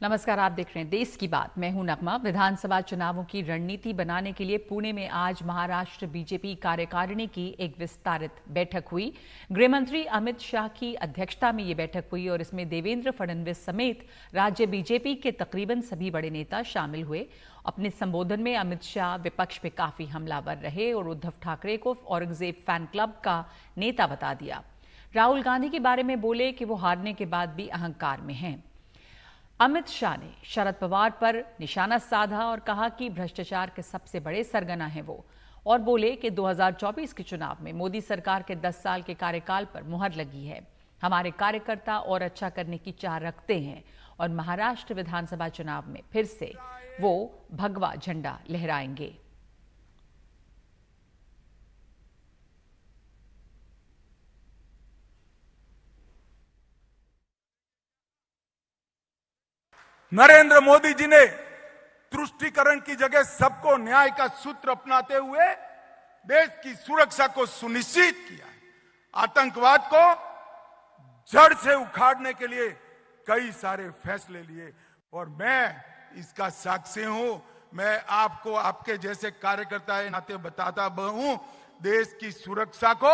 नमस्कार, आप देख रहे हैं देश की बात। मैं हूं नगमा। विधानसभा चुनावों की रणनीति बनाने के लिए पुणे में आज महाराष्ट्र बीजेपी कार्यकारिणी की एक विस्तारित बैठक हुई। गृह मंत्री अमित शाह की अध्यक्षता में ये बैठक हुई और इसमें देवेंद्र फडणवीस समेत राज्य बीजेपी के तकरीबन सभी बड़े नेता शामिल हुए। अपने संबोधन में अमित शाह विपक्ष पे काफी हमलावर रहे और उद्धव ठाकरे को औरंगजेब फैन क्लब का नेता बता दिया। राहुल गांधी के बारे में बोले कि वो हारने के बाद भी अहंकार में हैं। अमित शाह ने शरद पवार पर निशाना साधा और कहा कि भ्रष्टाचार के सबसे बड़े सरगना हैं वो, और बोले कि 2024 के चुनाव में मोदी सरकार के 10 साल के कार्यकाल पर मुहर लगी है। हमारे कार्यकर्ता और अच्छा करने की चाह रखते हैं और महाराष्ट्र विधानसभा चुनाव में फिर से वो भगवा झंडा लहराएंगे। नरेंद्र मोदी जी ने तुष्टीकरण की जगह सबको न्याय का सूत्र अपनाते हुए देश की सुरक्षा को सुनिश्चित किया है। आतंकवाद को जड़ से उखाड़ने के लिए कई सारे फैसले लिए और मैं इसका साक्षी हूं। मैं आपको आपके जैसे कार्यकर्ता के नाते बताता हूं, देश की सुरक्षा को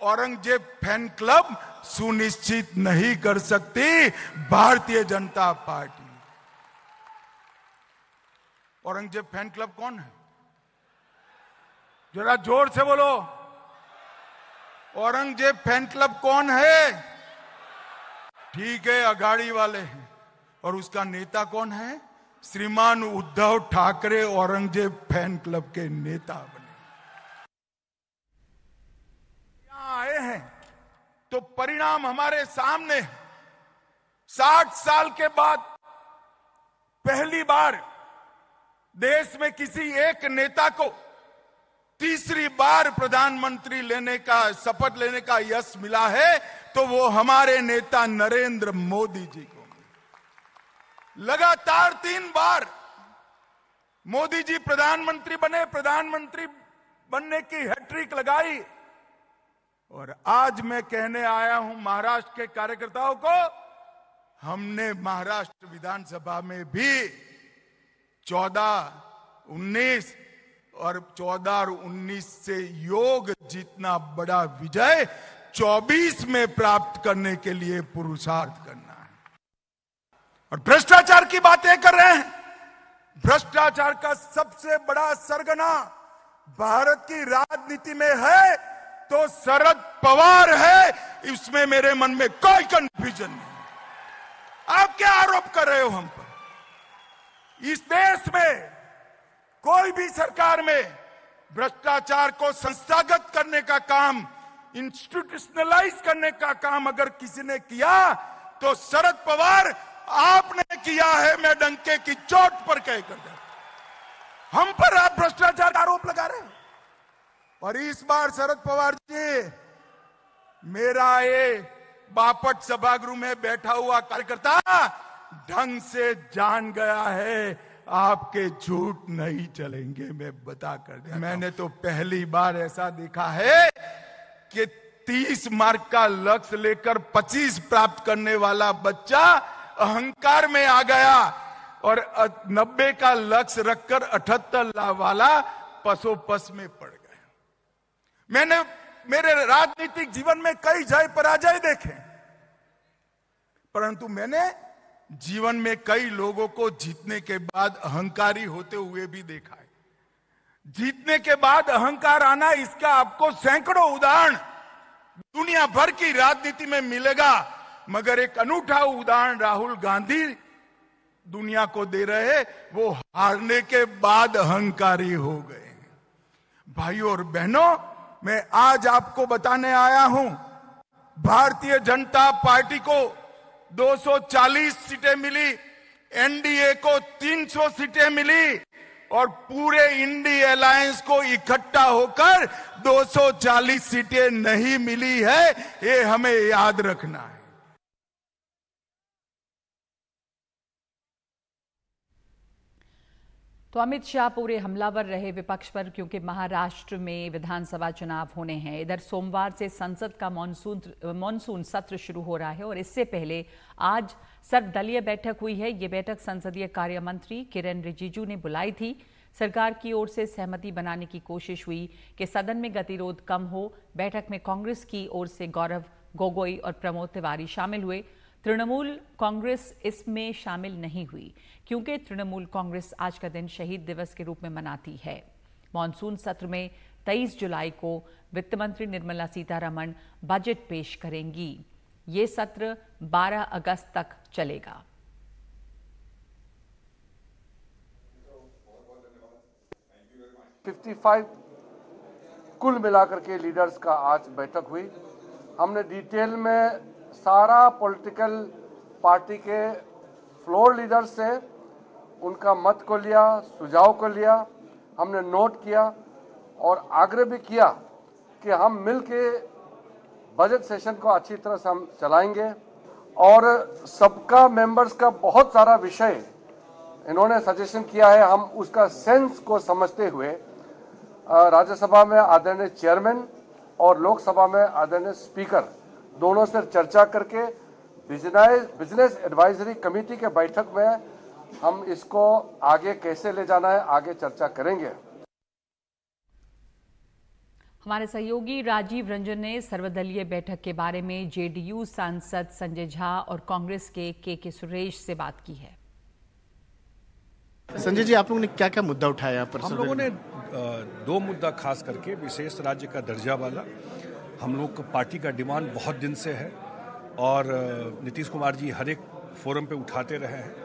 औरंगजेब फैन क्लब सुनिश्चित नहीं कर सकती, Bharatiya Janata party. Aurangzeb fan club कौन है? जरा जोर से बोलो। औरंगजेब फैन क्लब कौन है? ठीक है, अघाड़ी वाले हैं। और उसका नेता कौन है? श्रीमान उद्धव ठाकरे औरंगजेब फैन क्लब के नेता बने। यहां आए हैं तो परिणाम हमारे सामने है। 60 साल के बाद पहली बार देश में किसी एक नेता को तीसरी बार प्रधानमंत्री शपथ लेने का यश मिला है तो वो हमारे नेता नरेंद्र मोदी जी को। लगातार 3 बार मोदी जी प्रधानमंत्री बने, प्रधानमंत्री बनने की हैट्रिक लगाई। और आज मैं कहने आया हूं महाराष्ट्र के कार्यकर्ताओं को, हमने महाराष्ट्र विधानसभा में भी 14, 19 और 14 और 19 से योग जितना बड़ा विजय 24 में प्राप्त करने के लिए पुरुषार्थ करना है। और भ्रष्टाचार की बातें कर रहे हैं। भ्रष्टाचार का सबसे बड़ा सरगना भारत की राजनीति में है तो शरद पवार है, इसमें मेरे मन में कोई कंफ्यूजन नहीं। आप क्या आरोप कर रहे हो हम पर? इस देश में कोई भी सरकार में भ्रष्टाचार को संस्थागत करने का काम, इंस्टीट्यूशनलाइज करने का काम अगर किसी ने किया तो शरद पवार आपने किया है। मैं डंके की चोट पर कह कर दे, हम पर आप भ्रष्टाचार का आरोप लगा रहे हैं। और इस बार शरद पवार जी, मेरा ये बापट सभागृह में बैठा हुआ कार्यकर्ता ढंग से जान गया है आपके झूठ नहीं चलेंगे। मैं बता कर दिया, मैंने तो पहली बार ऐसा देखा है कि 30 मार्क का लक्ष्य लेकर 25 प्राप्त करने वाला बच्चा अहंकार में आ गया और 90 का लक्ष्य रखकर 78 वाला पसोपस में पड़ गया। मैंने मेरे राजनीतिक जीवन में कई जय पराजय देखे, परंतु मैंने जीवन में कई लोगों को जीतने के बाद अहंकारी होते हुए भी देखा है। जीतने के बाद अहंकार आना, इसका आपको सैकड़ों उदाहरण दुनिया भर की राजनीति में मिलेगा, मगर एक अनूठा उदाहरण राहुल गांधी दुनिया को दे रहे हैं। वो हारने के बाद अहंकारी हो गए। भाइयों और बहनों, मैं आज आपको बताने आया हूं, भारतीय जनता पार्टी को 240 सीटें मिली, एनडीए को 300 सीटें मिली और पूरे इंडी अलायंस को इकट्ठा होकर 240 सीटें नहीं मिली है। ये हमें याद रखना है। तो अमित शाह पूरे हमलावर रहे विपक्ष पर, क्योंकि महाराष्ट्र में विधानसभा चुनाव होने हैं। इधर सोमवार से संसद का मॉनसून सत्र शुरू हो रहा है और इससे पहले आज सर्वदलीय बैठक हुई है। ये बैठक संसदीय कार्य मंत्री किरेन रिजिजू ने बुलाई थी। सरकार की ओर से सहमति बनाने की कोशिश हुई कि सदन में गतिरोध कम हो। बैठक में कांग्रेस की ओर से गौरव गोगोई और प्रमोद तिवारी शामिल हुए। तृणमूल कांग्रेस इसमें शामिल नहीं हुई, क्योंकि तृणमूल कांग्रेस आज का दिन शहीद दिवस के रूप में मनाती है। मॉनसून सत्र में 23 जुलाई को वित्त मंत्री निर्मला सीतारमण बजट पेश करेंगी। ये सत्र 12 अगस्त तक चलेगा। कुल मिलाकर के लीडर्स का आज बैठक हुई। हमने डिटेल में सारा पॉलिटिकल पार्टी के फ्लोर लीडर से उनका मत को लिया, सुझाव को लिया, हमने नोट किया और आग्रह भी किया कि हम मिलके बजट सेशन को अच्छी तरह से हम चलाएंगे। और सबका मेंबर्स का बहुत सारा विषय इन्होंने सजेशन किया है। हम उसका सेंस को समझते हुए राज्यसभा में आदरणीय चेयरमैन और लोकसभा में आदरणीय स्पीकर दोनों से चर्चा करके बिजनेस एडवाइजरी कमेटी के बैठक में हम इसको आगे कैसे ले जाना है, आगे चर्चा करेंगे। हमारे सहयोगी राजीव रंजन ने सर्वदलीय बैठक के बारे में जेडीयू सांसद संजय झा और कांग्रेस के सुरेश से बात की है। संजय जी, आप लोगों ने क्या क्या मुद्दा उठाया यहाँ पर? हम लोगों ने 2 मुद्दा खास करके, विशेष राज्य का दर्जा वाला। हम लोग को पार्टी का डिमांड बहुत दिन से है और नीतीश कुमार जी हर एक फोरम पे उठाते रहे हैं।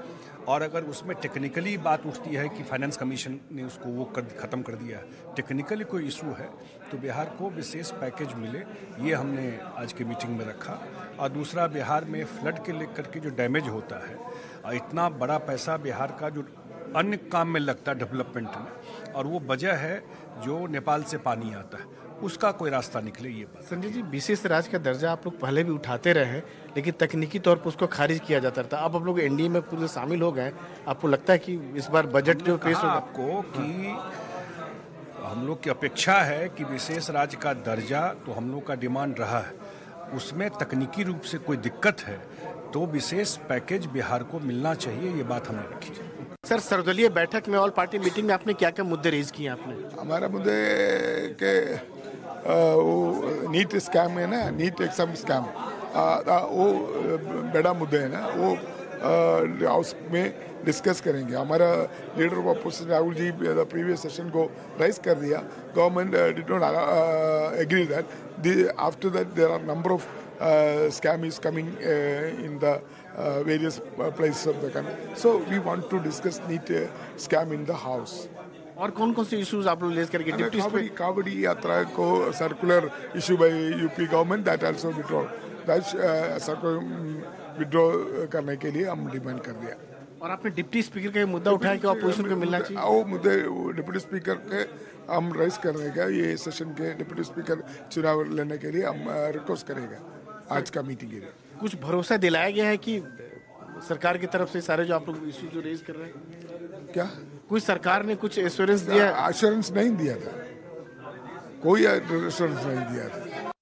और अगर उसमें टेक्निकली बात उठती है कि फाइनेंस कमीशन ने उसको वो ख़त्म कर दिया है, टेक्निकली कोई इशू है तो बिहार को विशेष पैकेज मिले, ये हमने आज की मीटिंग में रखा। और दूसरा, बिहार में फ्लड के लेकर के जो डैमेज होता है, इतना बड़ा पैसा बिहार का जो अन्य काम में लगता है डेवलपमेंट में, और वो वजह है जो नेपाल से पानी आता है, उसका कोई रास्ता निकले। ये बात संजय जी, विशेष राज्य का दर्जा आप लोग पहले भी उठाते रहे हैं, लेकिन तकनीकी तौर पर उसको खारिज किया जाता था। अब आप लोग एनडीए में पूरे शामिल हो गए, आपको लगता है कि इस बार बजट जो पेश होगा? आपको कि हम लोग की अपेक्षा है कि विशेष राज्य का दर्जा तो हम लोग का डिमांड रहा है, उसमें तकनीकी रूप से कोई दिक्कत है तो विशेष पैकेज बिहार को मिलना चाहिए, ये बात हमने रखी है। सर, सर्वदलीय बैठक में ऑल पार्टी मीटिंग में आपने क्या क्या मुद्दे रेज किए? आपने हमारा मुद्दे के वो नीट स्कैम है ना, नीट एग्जाम स्कैम, वो बड़ा मुद्दा है ना, वो हाउस में डिस्कस करेंगे। हमारा leader of opposition Rahul ji previous session को राइज कर दिया। Government did not agree that. After that there are number of scam is coming in the various places of the country. So we want to discuss NEET scam in the house. और कौन कौन से issues आप लोग less करके? Deputy कावड़ी यात्रा को circular issue bye UP government, that also withdraw, withdraw करने के लिए हम डिमांड कर दिया। और आपने डिप्टी स्पीकर का मुद्दा उठाया कि अपोजिशन को मिलना चाहिए। वो मुद्दे डिप्टी स्पीकर के हम राइज करने का, ये सेशन के डिप्टी स्पीकर चुनाव लेने के लिए हम रिक्वेस्ट करेगा आज का मीटिंग के लिए। कुछ भरोसा दिलाया गया है कि सरकार की तरफ से सारे जो आप लोग इश्यू जो रेज कर रहे हैं, क्या कुछ सरकार ने कुछ एश्योरेंस दिया? एश्योरेंस नहीं दिया था, कोई एश्योरेंस नहीं दिया था।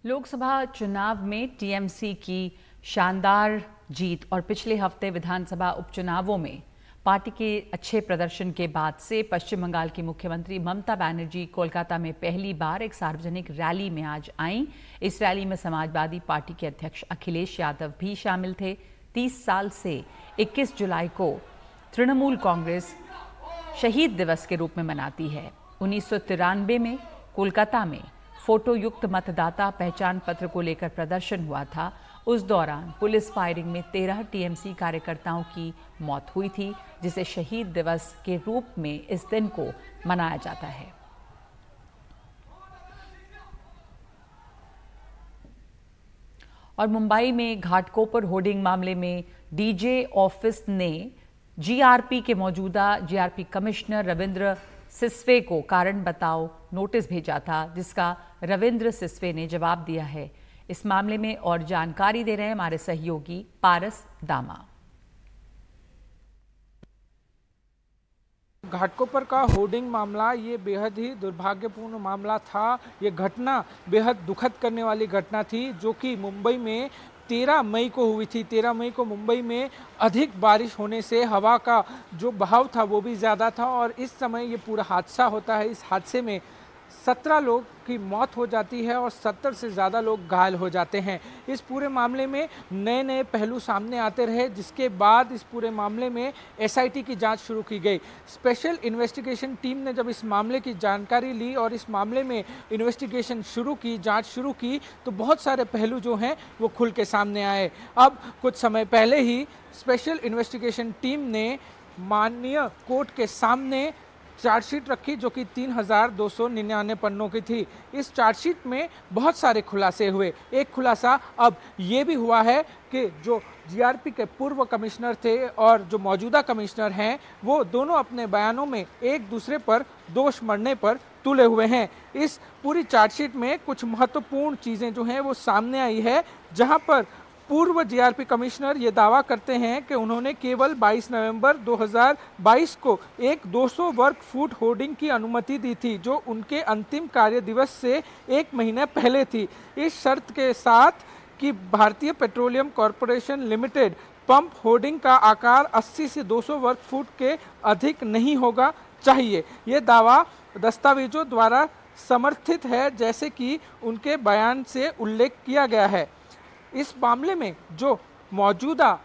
लोकसभा चुनाव में टीएमसी की शानदार जीत और पिछले हफ्ते विधानसभा उपचुनावों में पार्टी के अच्छे प्रदर्शन के बाद से पश्चिम बंगाल की मुख्यमंत्री ममता बनर्जी कोलकाता में पहली बार एक सार्वजनिक रैली में आज आईं। इस रैली में समाजवादी पार्टी के अध्यक्ष अखिलेश यादव भी शामिल थे। 30 साल से 21 जुलाई को तृणमूल कांग्रेस शहीद दिवस के रूप में मनाती है। 1993 में कोलकाता में फोटो युक्त मतदाता पहचान पत्र को लेकर प्रदर्शन हुआ था। उस दौरान पुलिस फायरिंग में 13 टीएमसी कार्यकर्ताओं की मौत हुई थी, जिसे शहीद दिवस के रूप में इस दिन को मनाया जाता है। और मुंबई में घाटकोपर होर्डिंग मामले में डीजे ऑफिस ने जीआरपी के मौजूदा जीआरपी कमिश्नर रविंद्र सिसवे को कारण बताओ नोटिस भेजा था, जिसका रविंद्र सिसवे ने जवाब दिया है। इस मामले में और जानकारी दे रहे हैं हमारे सहयोगी पारस दामा। घाटकोपर का होर्डिंग मामला ये बेहद ही दुर्भाग्यपूर्ण मामला था। ये घटना बेहद दुखद करने वाली घटना थी, जो कि मुंबई में 13 मई को हुई थी। 13 मई को मुंबई में अधिक बारिश होने से हवा का जो बहाव था वो भी ज़्यादा था और इस समय ये पूरा हादसा होता है। इस हादसे में 17 लोग की मौत हो जाती है और 70 से ज़्यादा लोग घायल हो जाते हैं। इस पूरे मामले में नए नए पहलू सामने आते रहे, जिसके बाद इस पूरे मामले में SIT की जांच शुरू की गई। स्पेशल इन्वेस्टिगेशन टीम ने जब इस मामले की जानकारी ली और इस मामले में इन्वेस्टिगेशन शुरू की, जांच शुरू की, तो बहुत सारे पहलू जो हैं वो खुल के सामने आए। अब कुछ समय पहले ही स्पेशल इन्वेस्टिगेशन टीम ने माननीय कोर्ट के सामने चार्जशीट रखी, जो कि 3299 पन्नों की थी। इस चार्जशीट में बहुत सारे खुलासे हुए। एक खुलासा अब ये भी हुआ है कि जो GRP के पूर्व कमिश्नर थे और जो मौजूदा कमिश्नर हैं, वो दोनों अपने बयानों में एक दूसरे पर दोष मढ़ने पर तुले हुए हैं। इस पूरी चार्जशीट में कुछ महत्वपूर्ण चीज़ें जो हैं वो सामने आई है, जहां पर पूर्व GRP कमिश्नर ये दावा करते हैं कि उन्होंने केवल 22 नवंबर 2022 को एक 200 वर्ग फुट होर्डिंग की अनुमति दी थी, जो उनके अंतिम कार्य दिवस से 1 महीने पहले थी, इस शर्त के साथ कि भारतीय petroleum corporation limited pump hoarding का आकार 80 से 200 वर्ग फुट के अधिक नहीं होगा चाहिए। ये दावा दस्तावेजों द्वारा समर्थित है, जैसे कि उनके बयान से उल्लेख किया गया है। इस मामले में जो मौजूदा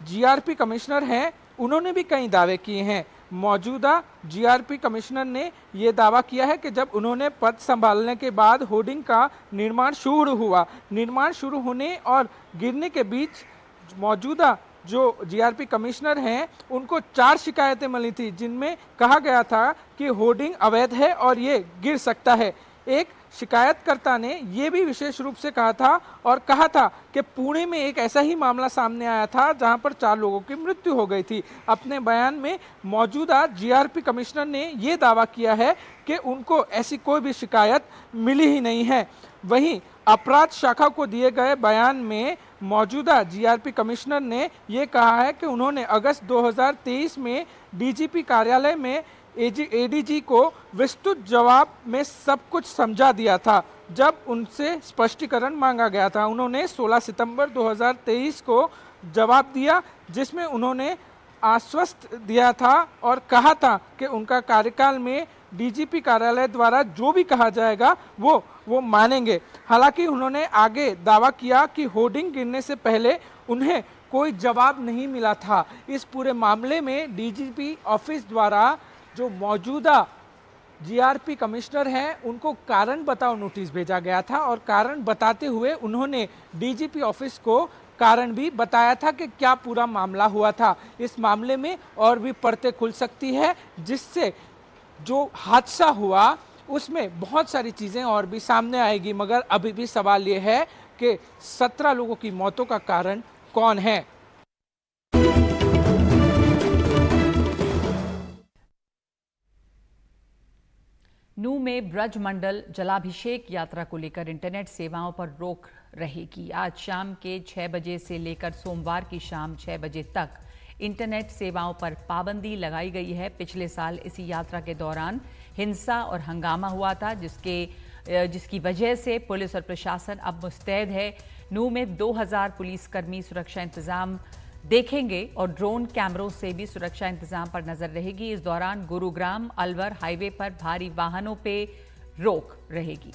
GRP कमिश्नर हैं, उन्होंने भी कई दावे किए हैं। मौजूदा GRP कमिश्नर ने ये दावा किया है कि जब उन्होंने पद संभालने के बाद होर्डिंग का निर्माण शुरू हुआ, निर्माण शुरू होने और गिरने के बीच मौजूदा जो GRP कमिश्नर हैं, उनको 4 शिकायतें मिली थी, जिनमें कहा गया था कि होर्डिंग अवैध है और ये गिर सकता है। एक शिकायतकर्ता ने यह भी विशेष रूप से कहा था और कहा था कि पुणे में एक ऐसा ही मामला सामने आया था जहां पर 4 लोगों की मृत्यु हो गई थी। अपने बयान में मौजूदा GRP कमिश्नर ने यह दावा किया है कि उनको ऐसी कोई भी शिकायत मिली ही नहीं है। वहीं अपराध शाखा को दिए गए बयान में मौजूदा GRP कमिश्नर ने यह कहा है कि उन्होंने अगस्त 2023 में DGP कार्यालय में ADG को विस्तृत जवाब में सब कुछ समझा दिया था, जब उनसे स्पष्टीकरण मांगा गया था। उन्होंने 16 सितंबर 2023 को जवाब दिया, जिसमें उन्होंने आश्वस्त दिया था और कहा था कि उनका कार्यकाल में DGP कार्यालय द्वारा जो भी कहा जाएगा वो मानेंगे। हालांकि उन्होंने आगे दावा किया कि होर्डिंग गिरने से पहले उन्हें कोई जवाब नहीं मिला था। इस पूरे मामले में DGP ऑफिस द्वारा जो मौजूदा GRP कमिश्नर हैं, उनको कारण बताओ नोटिस भेजा गया था और कारण बताते हुए उन्होंने DGP ऑफिस को कारण भी बताया था कि क्या पूरा मामला हुआ था। इस मामले में और भी परतें खुल सकती है, जिससे जो हादसा हुआ उसमें बहुत सारी चीज़ें और भी सामने आएगी। मगर अभी भी सवाल ये है कि 17 लोगों की मौतों का कारण कौन है। नूह में ब्रज मंडल जलाभिषेक यात्रा को लेकर इंटरनेट सेवाओं पर रोक रहेगी। आज शाम के 6 बजे से लेकर सोमवार की शाम 6 बजे तक इंटरनेट सेवाओं पर पाबंदी लगाई गई है। पिछले साल इसी यात्रा के दौरान हिंसा और हंगामा हुआ था, जिसकी वजह से पुलिस और प्रशासन अब मुस्तैद है। नूह में 2000 पुलिसकर्मी सुरक्षा इंतजाम देखेंगे और ड्रोन कैमरों से भी सुरक्षा इंतजाम पर नजर रहेगी। इस दौरान गुरुग्राम अलवर हाईवे पर भारी वाहनों पे रोक रहेगी।